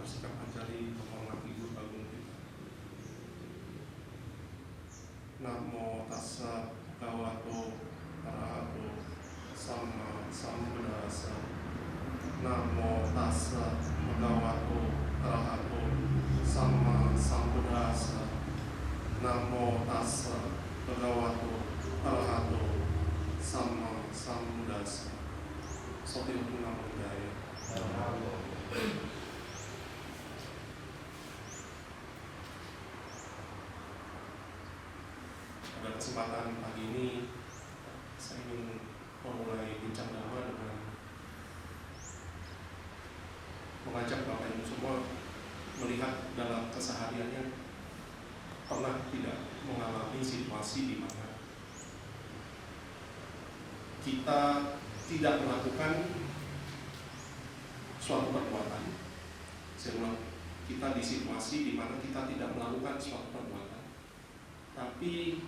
bersikap ajari menghormati guru agung kita. Namo tassa bhagavato arahato sama sambuddhassa. Namo tassa bhagavato arahato sama sambuddhassa. Namo tassa bhagavato arahato sama sambuddhassa. Sotiyo Namo Buddhaya. Pada kesempatan pagi ini saya ingin memulai bincang dhamma dengan mengajak Bapak Ibu semua melihat dalam kesehariannya pernah tidak mengalami situasi di mana kita tidak melakukan suatu perbuatan. Saya ulang, kita di situasi di mana kita tidak melakukan suatu perbuatan, tapi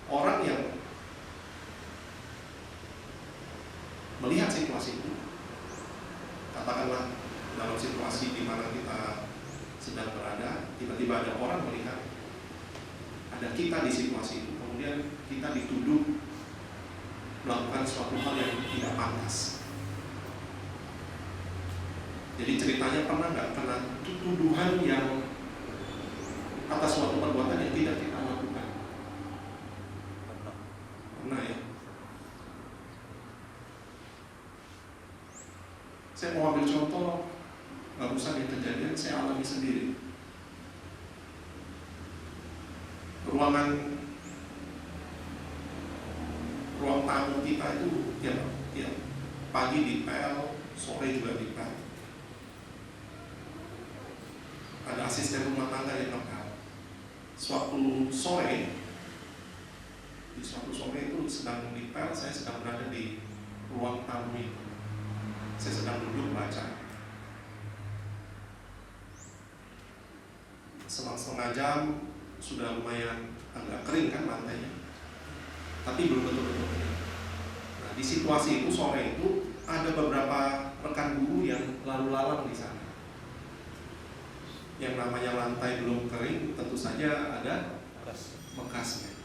orang yang melihat situasi itu, katakanlah dalam situasi di mana kita sedang berada, tiba-tiba ada orang melihat ada kita di situasi itu, kemudian kita dituduh melakukan suatu hal yang tidak pantas. Jadi ceritanya pernah nggak kena tuduhan yang atas suatu perbuatan yang tidak kita lakukan? Pernah ya? Saya mau ambil contoh, nggak usah yang kejadian, saya alami sendiri. Ruang tamu kita itu tiap pagi dipel, sore juga dipel. Ada asisten rumah tangga yang ngepel. Suatu sore itu sedang dipel, saya sedang berada di ruang tamu itu. Saya sedang duduk baca. Selang setengah jam sudah lumayan agak kering kan lantainya, tapi belum betul-betul kering. Nah, di situasi itu sore itu ada beberapa rekan guru yang lalu lalang di sana. Yang namanya lantai belum kering, tentu saja ada bekasnya.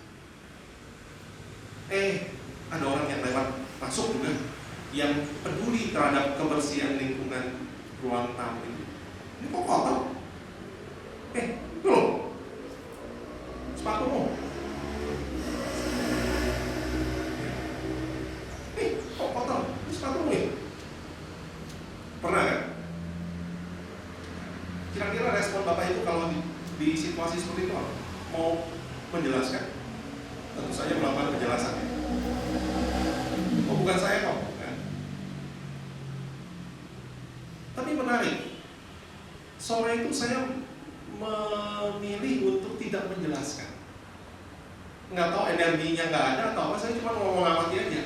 Ada orang yang lewat masuk juga, yang peduli terhadap kebersihan lingkungan ruang tamu ini. Ini kok kotor? Loh, sepatumu. Kok kotor? Sepatumu ya? Pernah kan? Kira-kira respon Bapak itu kalau di situasi seperti itu apa? Mau menjelaskan? Tentu saja melakukan penjelasan ya. Oh, bukan saya kok. Tapi menarik, sore itu saya memilih untuk tidak menjelaskan. Nggak tahu energinya nggak ada atau apa, saya cuma ngomong amati aja.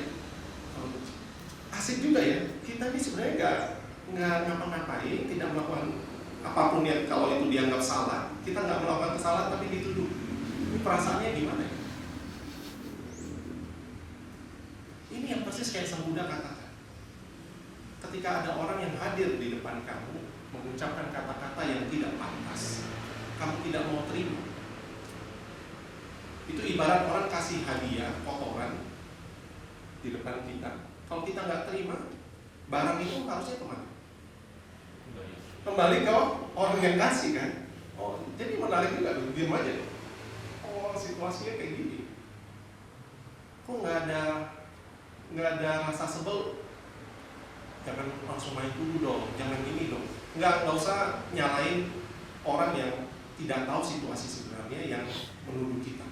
Asik juga ya, kita ini sebenarnya nggak ngapa-ngapain, tidak melakukan apapun yang kalau itu dianggap salah. Kita nggak melakukan kesalahan tapi dituduh. Ini perasaannya gimana ya? Ini yang persis kayak Sang Buddha katakan. Ketika ada orang yang hadir di depan kamu mengucapkan kata-kata yang tidak pantas, kamu tidak mau terima. Itu ibarat orang kasih hadiah kotoran di depan kita. Kalau kita nggak terima, barang itu harusnya kemana? Kembali ke orang yang kasih kan? Oh, jadi menarik juga, diam aja. Oh, situasinya kayak gini. Kok nggak ada rasa sebel? Jangan langsung main dulu dong, jangan ini dong. Nggak usah nyalain orang yang tidak tahu situasi sebenarnya yang menuduh kita.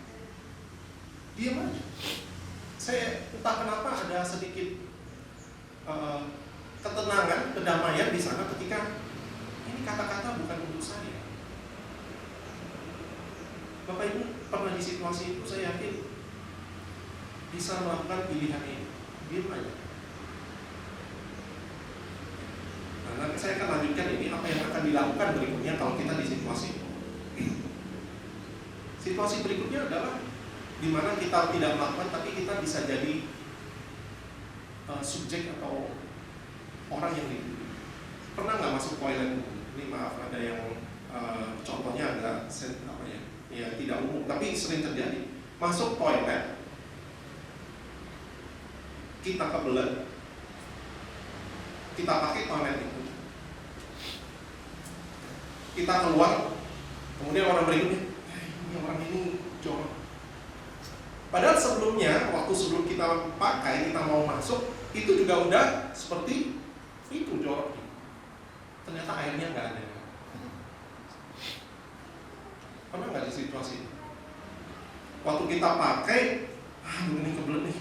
Diam aja. Saya entah kenapa ada sedikit ketenangan, kedamaian di sana ketika ini kata-kata bukan untuk saya. Bapak Ibu pernah di situasi itu, saya yakin bisa melakukan pilihan ini. Diam aja. Nah, nanti saya akan lanjutkan ini apa yang akan dilakukan berikutnya kalau kita di situasi itu. Situasi berikutnya adalah di mana kita tidak melakukan tapi kita bisa jadi subjek atau orang yang dituduh. Pernah nggak masuk toilet? Ini maaf ada yang contohnya agak tidak umum, tapi sering terjadi. Masuk toilet, kita kebelet, kita pakai toilet itu, kita keluar, kemudian orang berikutnya, ini orang ini jorok. Padahal sebelumnya, waktu sebelum kita pakai, kita mau masuk, itu juga udah seperti itu joroknya. Ternyata airnya nggak ada. Pernah nggak di situasi itu? Waktu kita pakai, ini kebelet nih,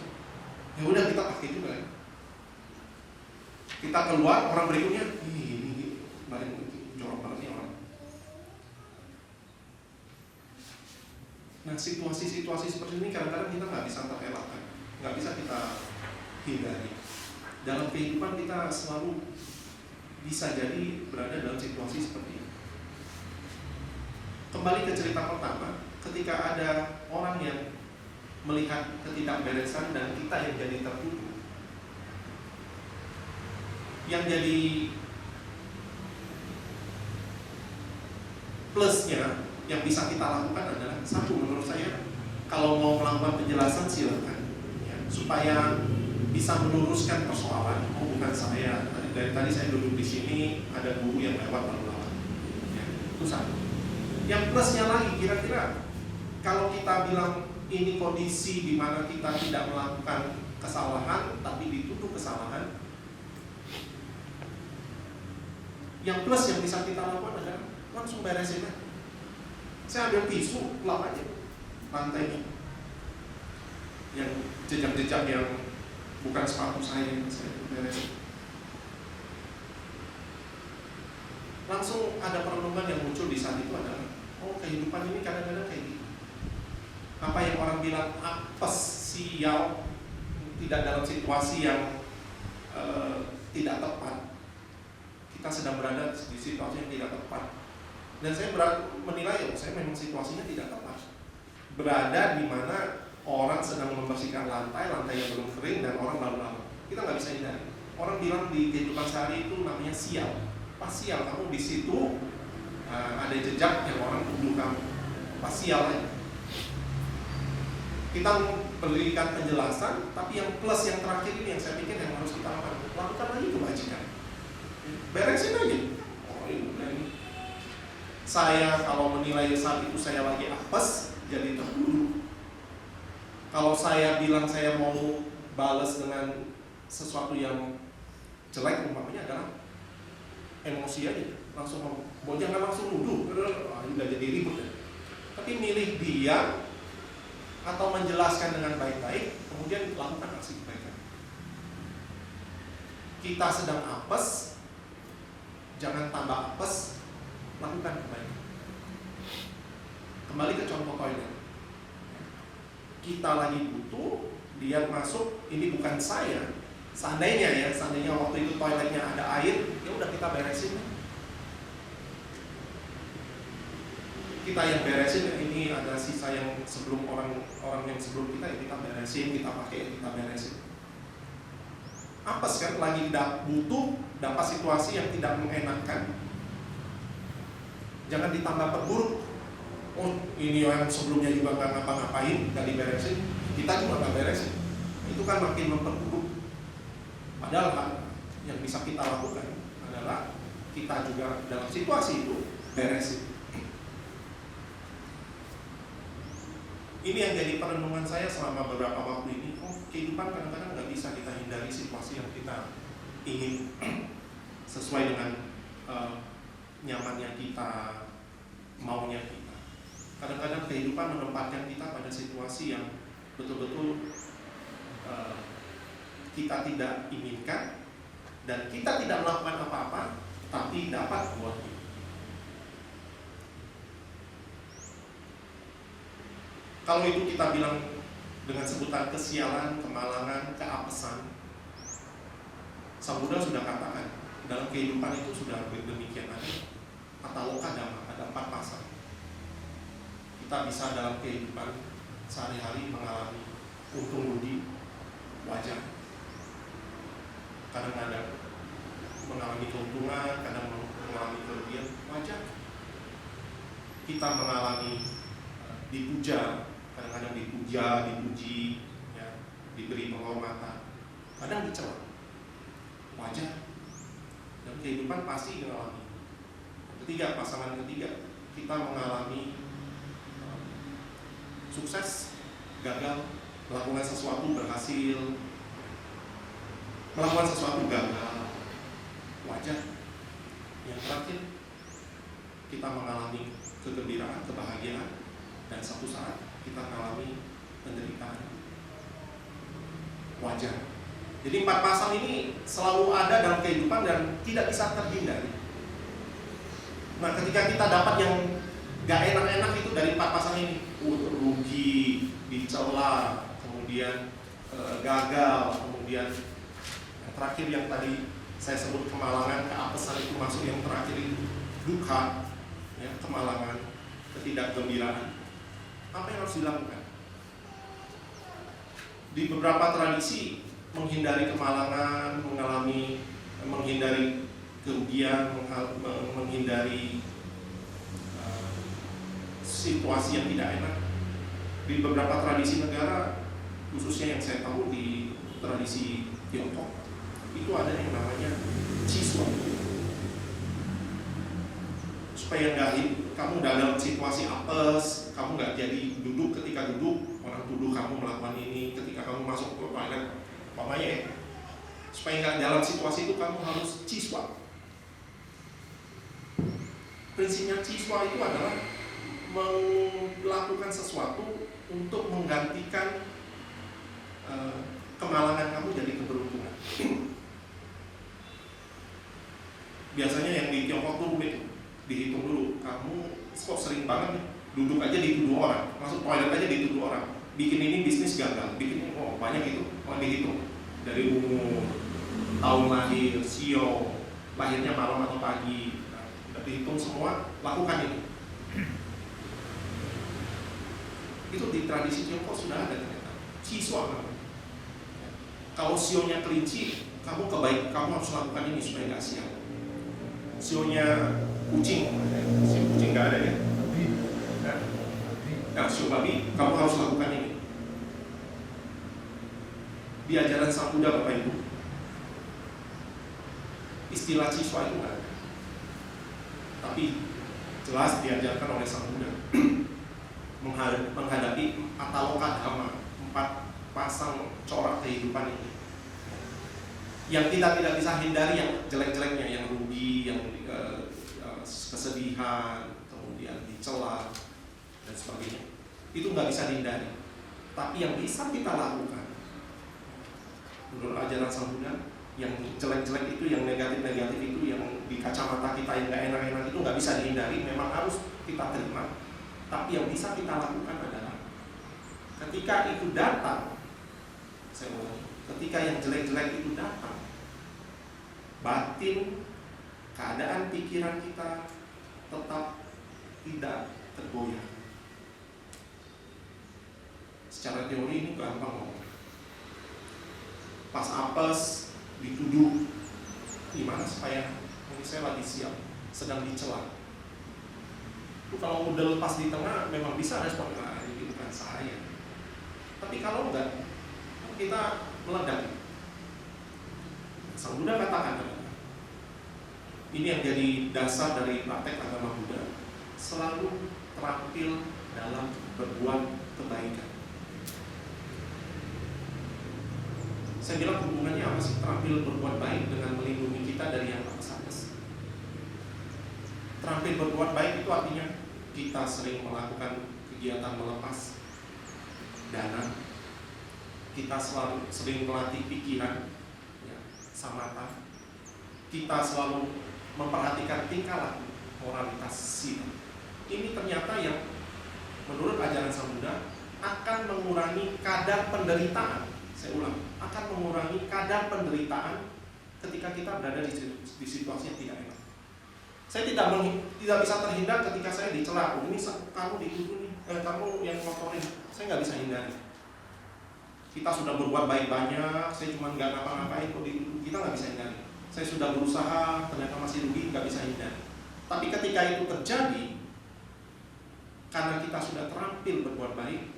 ya udah kita pakai juga. Kita keluar, orang berikutnya, ini jorok banget nih orang. Nah, situasi-situasi seperti ini kadang-kadang kita nggak bisa terelakkan, nggak bisa kita hindari. Dalam kehidupan kita selalu bisa jadi berada dalam situasi seperti ini. Kembali ke cerita pertama, ketika ada orang yang melihat ketidakberesan dan kita yang jadi tertuduh, yang jadi plusnya yang bisa kita lakukan adalah satu, menurut saya kalau mau melakukan penjelasan silakan ya, supaya bisa meluruskan persoalan. Oh, bukan saya, dari tadi saya duduk di sini ada guru yang lewat lalu lalang ya, itu satu. Yang plusnya lagi, kira-kira kalau kita bilang ini kondisi di mana kita tidak melakukan kesalahan tapi dituduh kesalahan, yang plus yang bisa kita lakukan adalah langsung beresin aja. Saya ambil tisu, lap aja lantainya. Yang jejak-jejak yang bukan sepatu saya beresin. Langsung ada perenungan yang muncul di saat itu adalah, oh, kehidupan ini kadang-kadang kayak gitu. Apa yang orang bilang apes, sial, tidak dalam situasi yang tidak tepat. Kita sedang berada di situasi yang tidak tepat. Dan saya menilai, saya memang situasinya tidak tepat. Berada di mana orang sedang membersihkan lantai yang belum kering dan orang lalu-lalu. Kita nggak bisa hindari. Orang bilang di kehidupan sehari itu namanya sial. Pas sial, kamu di situ ada jejak yang orang tuduh kamu. Pas sial aja. Kita berikan penjelasan, tapi yang plus yang terakhir ini yang saya pikir yang harus kita lakukan lagi kebajikan. Beresin aja. Oh, ini. Saya kalau menilai saat itu saya lagi apes, jadi tertuduh. Kalau saya bilang saya mau balas dengan sesuatu yang jelek, umpamanya adalah emosi aja, langsung mau jangan langsung nuduh, udah jadi ribut ya. Tapi milih diam atau menjelaskan dengan baik-baik, kemudian lakukan aksi kebaikan. Kita sedang apes, jangan tambah apes, lakukan kebaikan. Kembali ke contoh toilet. Kita lagi butuh, dia masuk, ini bukan saya. Seandainya waktu itu toiletnya ada air, ya udah kita beresin. Kita yang beresin, ini ada sisa yang sebelum orang yang sebelum kita, ya kita beresin, kita pakai, kita beresin. Apes kan, lagi butuh, dapat situasi yang tidak mengenakan, jangan ditambah perburuk. Oh, ini yang sebelumnya juga nggak ngapa-ngapain, nggak diberesin, kita juga nggak beresin. Itu kan makin memperburuk. Padahal yang bisa kita lakukan adalah kita juga dalam situasi itu beresin. Ini yang jadi perenungan saya selama beberapa waktu ini. Oh, kehidupan kadang-kadang nggak bisa kita hindari situasi yang kita ingin sesuai dengan nyamannya kita, maunya kita. Kadang-kadang kehidupan menempatkan kita pada situasi yang betul-betul kita tidak inginkan dan kita tidak melakukan apa-apa, tapi dapat buatnya. Kalau itu kita bilang dengan sebutan kesialan, kemalangan, keapesan, Sang Buddha sudah katakan dalam kehidupan itu sudah demikian ada kataloga ada 4 pasang. Kita bisa dalam kehidupan sehari-hari mengalami untung rugi wajar. Kadang-kadang mengalami keuntungan, kadang mengalami kerugian, wajar. Kita mengalami dipuja, kadang-kadang dipuji, ya, diberi penghormatan, kadang dicela, wajar. Dan kehidupan pasti mengalami. Ketiga, pasangan ketiga, kita mengalami sukses, gagal, melakukan sesuatu berhasil, melakukan sesuatu gagal, wajar. Yang terakhir, kita mengalami kegembiraan, kebahagiaan, dan satu saat kita mengalami penderitaan, wajar. Jadi 4 pasang ini selalu ada dalam kehidupan dan tidak bisa terhindari. Nah, ketika kita dapat yang gak enak-enak itu dari 4 pasang ini, rugi, dicela, kemudian gagal, kemudian yang terakhir yang tadi saya sebut kemalangan, keapesan itu masuk yang terakhir itu duka, ya, kemalangan, ketidakgembiraan. Apa yang harus dilakukan? Di beberapa tradisi menghindari kemalangan, menghindari kerugian, menghindari situasi yang tidak enak. Di beberapa tradisi negara, khususnya yang saya tahu di tradisi Tiongkok, itu ada yang namanya ciswa. Supaya kamu dalam situasi apes, kamu nggak jadi duduk, ketika duduk orang tuduh kamu melakukan ini, ketika kamu masuk ke toilet, supaya nggak dalam situasi itu kamu harus ciswa. Prinsipnya ciswa itu adalah melakukan sesuatu untuk menggantikan kemalangan kamu jadi keberuntungan. Biasanya yang di Tiongkok tuh rumit, dihitung dulu. Kamu kok sering banget nih, duduk aja dituduh orang, masuk toilet aja dituduh orang, bikin ini bisnis gagal, bikin ini, banyak itu, dihitung dari umur, tahun lahir, sio, lahirnya malam atau pagi, udah dihitung semua, lakukan itu. Itu di tradisi Tiongkok sudah ada ternyata. Ciswa namanya. Kalau sionya kelinci, kamu harus lakukan ini supaya nggak sial. Sionya kucing nggak ada ya. Nah, sio babi, kamu harus lakukan ini. Di ajaran Sang Buddha, Bapak Ibu, istilah ciswa itu nggak ada. Tapi jelas diajarkan oleh Sang Buddha menghadapi ataloka dhamma, 4 pasang corak kehidupan ini. Yang kita tidak bisa hindari yang jelek-jeleknya, yang rugi, yang kesedihan, kemudian dicela dan sebagainya. Itu nggak bisa dihindari. Tapi yang bisa kita lakukan, menurut ajaran Sang Buddha, yang jelek-jelek itu, yang negatif-negatif itu, yang di kacamata kita yang nggak enak-enak itu nggak bisa dihindari, memang harus kita terima. Tapi yang bisa kita lakukan adalah ketika itu datang, saya ulangi, ketika yang jelek-jelek itu datang, batin, keadaan pikiran kita tetap tidak tergoyah. Secara teori ini gampang ngomong. Pas apes, dituduh, gimana supaya ini saya lagi siap, sedang dicela. Kalau udah lepas di tengah, memang bisa respon, nah ini bukan saya. Tapi kalau enggak, kita meledak. Sang Buddha katakan, ini yang jadi dasar dari praktek agama Buddha, selalu terampil dalam berbuat kebaikan. Saya bilang hubungannya apa sih terampil berbuat baik dengan melindungi kita dari yang apes-apes? Terampil berbuat baik itu artinya kita sering melakukan kegiatan melepas dana, kita selalu sering melatih pikiran, ya, samatha, kita selalu memperhatikan tingkah laku, moralitas sila. Ini ternyata yang menurut ajaran Sang Buddha akan mengurangi kadar penderitaan. Saya ulang, akan mengurangi kadar penderitaan ketika kita berada di situasi yang tidak enak. Saya tidak bisa terhindar ketika saya dicela, ini kamu dituduh nih, kamu yang ngotorin. Saya nggak bisa hindari. Kita sudah berbuat baik banyak, saya cuma nggak ngapa-ngapain kok dituduh. Kita nggak bisa hindari. Saya sudah berusaha, ternyata masih rugi, nggak bisa hindari. Tapi ketika itu terjadi, karena kita sudah terampil berbuat baik,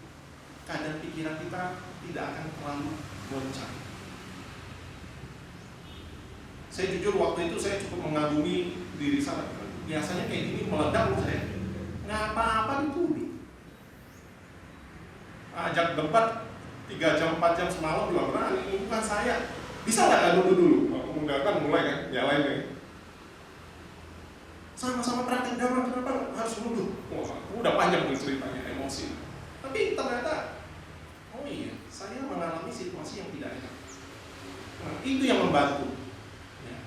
keadaan pikiran kita tidak akan terlalu goncang. Saya jujur waktu itu saya cukup mengagumi diri saya. Biasanya kayak gini meledak loh saya. Nggak apa-apa dituduh. Ajak debat 3 jam 4 jam semalam juga berani, ini bukan saya. Bisa nggak dulu? Enggak kan mulai kan, nyalain nih. Sama-sama praktek damai, kenapa harus nuduh? Wah, udah panjang nih ceritanya, emosi. Tapi ternyata, oh iya, saya mengalami situasi yang tidak enak. Nah, itu yang membantu. Ya.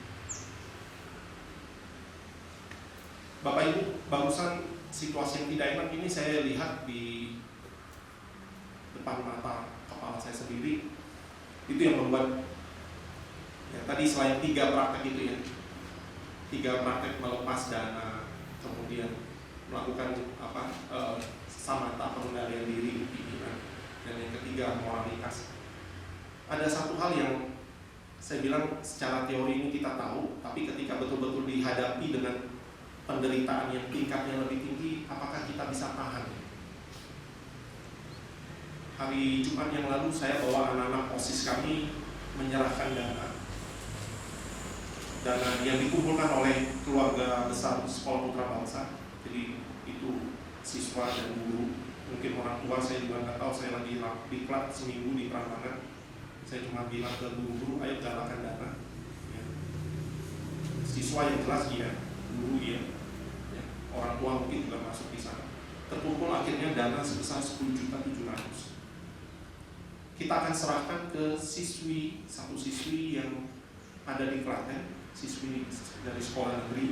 Bapak Ibu, barusan situasi yang tidak enak ini saya lihat di depan mata kepala saya sendiri. Itu yang membuat, ya tadi selain 3 praktek itu ya, 3 praktek melepas dana, kemudian melakukan samata pengendalian diri pikiran, dan yang ketiga moralitas. Ada satu hal yang saya bilang secara teori ini kita tahu, tapi ketika betul-betul dihadapi dengan penderitaan yang tingkatnya lebih tinggi, apakah kita bisa tahan? Hari Jumat yang lalu saya bawa anak-anak OSIS kami menyerahkan dana yang dikumpulkan oleh keluarga besar Sekolah Putra Bangsa. Jadi itu siswa dan guru, mungkin orang tua saya juga nggak tahu. Saya lagi diklat seminggu di Prambanan. Saya cuma bilang ke guru-guru, ayo galakan dana. Ya. Siswa yang jelas iya, guru iya, ya. Orang tua mungkin juga masuk di sana. Terkumpul akhirnya dana sebesar 10.700.000. Kita akan serahkan ke satu siswi yang ada di Klaten, siswi dari sekolah negeri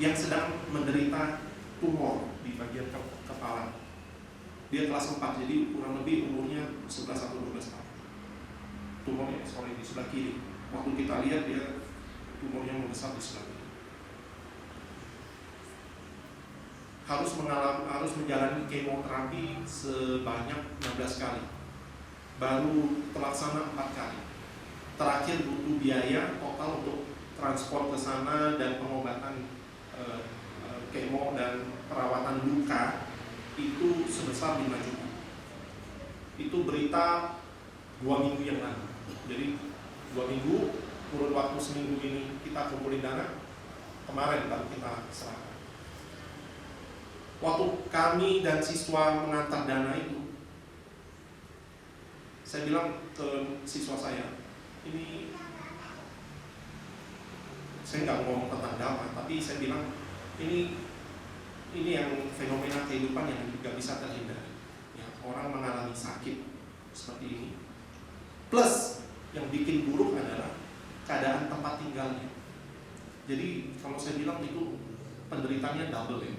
yang sedang menderita tumor di bagian kepala. Dia kelas 4, jadi kurang lebih umurnya 11 atau 12 tahun. Tumornya di sebelah kiri. Waktu kita lihat dia tumornya membesar di sebelah kiri. Harus menjalani kemoterapi sebanyak 16 kali. Baru terlaksana 4 kali. Terakhir butuh biaya total untuk transport ke sana dan pengobatan kemo dan perawatan luka itu sebesar 5 juta. Itu berita 2 minggu yang lalu. Jadi 2 minggu, kurun waktu seminggu ini kita kumpulin dana. Kemarin baru kita serahkan. Waktu kami dan siswa mengantar dana itu, saya bilang ke siswa saya, ini saya nggak ngomong tentang damai, tapi saya bilang ini yang fenomena kehidupan yang nggak bisa terhindari. Ya, orang mengalami sakit seperti ini. Plus yang bikin buruk adalah keadaan tempat tinggalnya. Jadi kalau saya bilang itu penderitaannya double ya,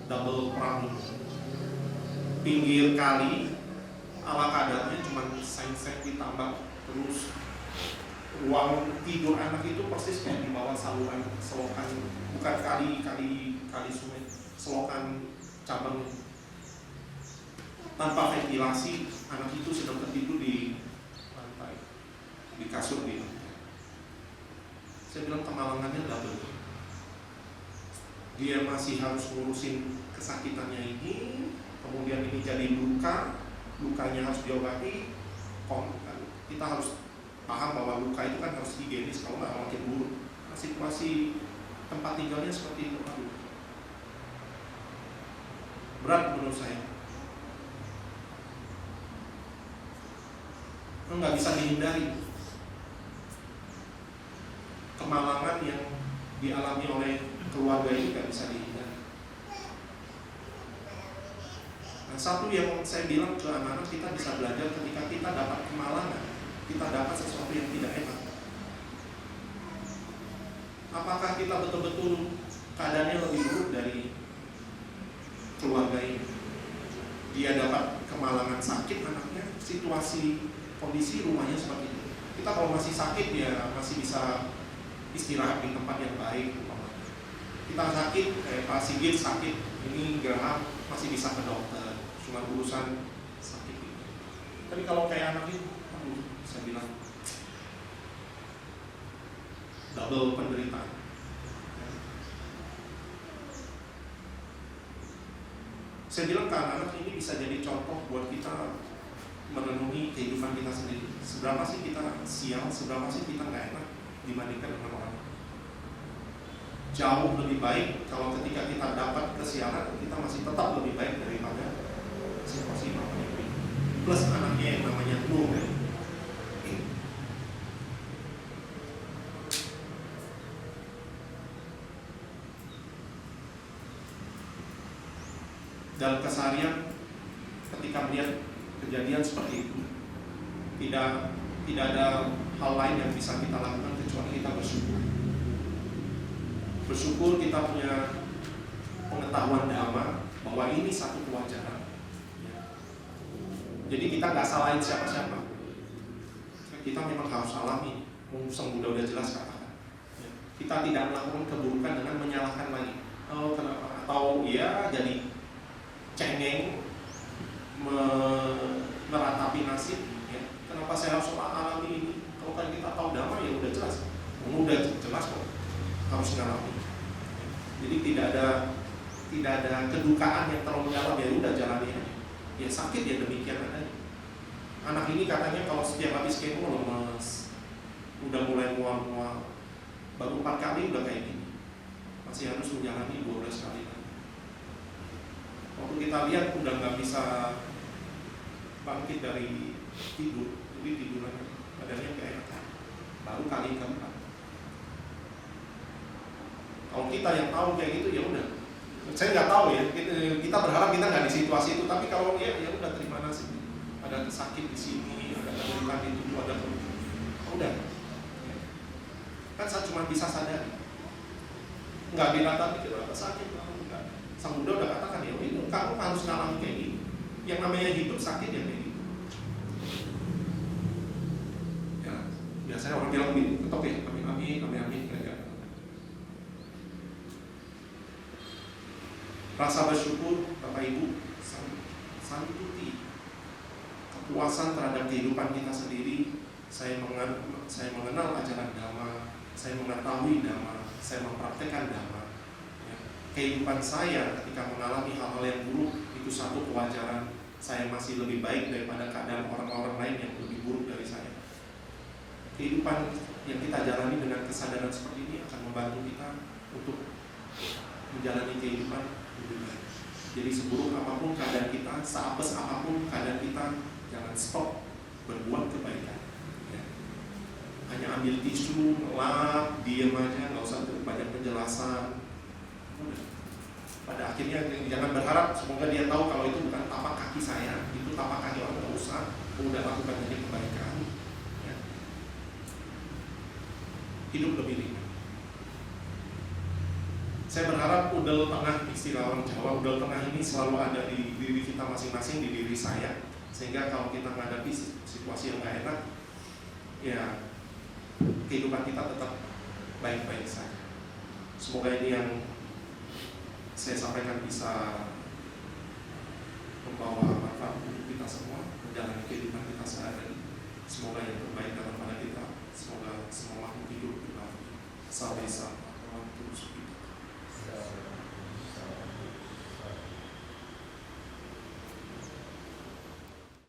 double perang. Pinggir kali ala kadarnya cuma seng-seng ditambah, terus ruang tidur anak itu persis kayak di bawah saluran selokan, bukan kali sungai, selokan cabang. Tanpa ventilasi, anak itu sedang tertidur di lantai, di kasur di lantai. Saya bilang kemalangannya double. Dia masih harus ngurusin kesakitannya ini, kemudian ini jadi lukanya harus diobati. Kita harus paham bahwa luka itu kan harus higienis, kalau nggak makin buruk. Nah, situasi tempat tinggalnya seperti itu, berat menurut saya. Nggak bisa dihindari kemalangan yang dialami oleh keluarga ini, nggak bisa dihindari. Nah, satu yang saya bilang ke anak-anak, kita bisa belajar ketika kita dapat kemalangan, kita dapat sesuatu yang tidak enak. Apakah kita betul-betul keadaannya lebih buruk dari keluarga ini? Dia dapat kemalangan sakit anaknya, situasi kondisi rumahnya seperti itu. Kita kalau masih sakit ya masih bisa istirahat di tempat yang baik. Kita sakit, Pak Sigit sakit, ini geraham, masih bisa ke dokter, cuma urusan sakit itu. Tapi kalau kayak anak itu, saya bilang double penderitaan. Saya bilang ke anak-anak ini bisa jadi contoh buat kita merenungi kehidupan kita sendiri. Seberapa sih kita sial, seberapa sih kita nggak enak dibandingkan dengan orang. Jauh lebih baik kalau ketika kita dapat kesialan, kita masih tetap lebih baik daripada situasi namanya ini. Plus anaknya yang namanya Nur. Dalam keseharian ketika melihat kejadian seperti itu, tidak ada hal lain yang bisa kita lakukan kecuali kita bersyukur. Bersyukur kita punya pengetahuan dhamma bahwa ini satu kewajaran. Jadi kita nggak salahin siapa-siapa. Kita memang harus alami. Sang Buddha udah jelas katakan. Kita tidak melakukan keburukan dengan menyalahkan lagi. Oh kenapa? Atau ya jadi cengeng meratapi nasib. Ya. Kenapa saya harus alami ini? Kalau kan kita tahu dhamma ya udah jelas. Udah jelas kok harus ngalami. Jadi tidak ada kedukaan yang terlalu dalam, ya udah jalani aja. Ya sakit ya demikian adanya. Anak ini katanya kalau setiap habis kemo lemes, udah mulai mual-mual, baru 4 kali udah kayak gini, masih harus menjalani 12 kali lagi. Waktu kita lihat udah nggak bisa bangkit dari tidur, jadi tiduran badannya kayak baru kali keempat. Kalau kita yang tahu kayak gitu ya udah. Saya nggak tahu ya. Kita berharap kita nggak di situasi itu. Tapi kalau ya udah terima nasib. Ada sakit di sini, ada keburukan di tubuh, ada udah. Kan saya cuma bisa sadar. Nggak bilang tadi kita sakit, enggak. Sang Buddha udah katakan ya, ini kamu harus ngalami kayak gini. Yang namanya hidup sakit ya kayak gitu. Ya, biasanya orang bilang gini, ketok ya, amin. Rasa bersyukur, Bapak Ibu, santuti, kepuasan terhadap kehidupan kita sendiri. Saya mengenal ajaran Dhamma, saya mengetahui Dhamma, saya mempraktekkan Dhamma. Ya. Kehidupan saya ketika mengalami hal-hal yang buruk itu satu kewajaran. Saya masih lebih baik daripada keadaan orang-orang lain yang lebih buruk dari saya. Kehidupan yang kita jalani dengan kesadaran seperti ini akan membantu kita untuk menjalani kehidupan. Jadi seburuk apapun keadaan kita, seapes apapun keadaan kita, jangan stop berbuat kebaikan. Ya. Hanya ambil tisu, ngelap, diem aja, nggak usah banyak penjelasan. Udah. Pada akhirnya jangan berharap semoga dia tahu kalau itu bukan tapak kaki saya, itu tapak kaki orang, nggak usah. Udah lakukan aja kebaikan. Ya. Hidup lebih ringan. Saya berharap udel tengah, istilah orang Jawa, udel tengah ini selalu ada di diri kita masing-masing, di diri saya. Sehingga kalau kita menghadapi situasi yang gak enak, ya kehidupan kita tetap baik-baik saja. Semoga ini yang saya sampaikan bisa membawa manfaat untuk kita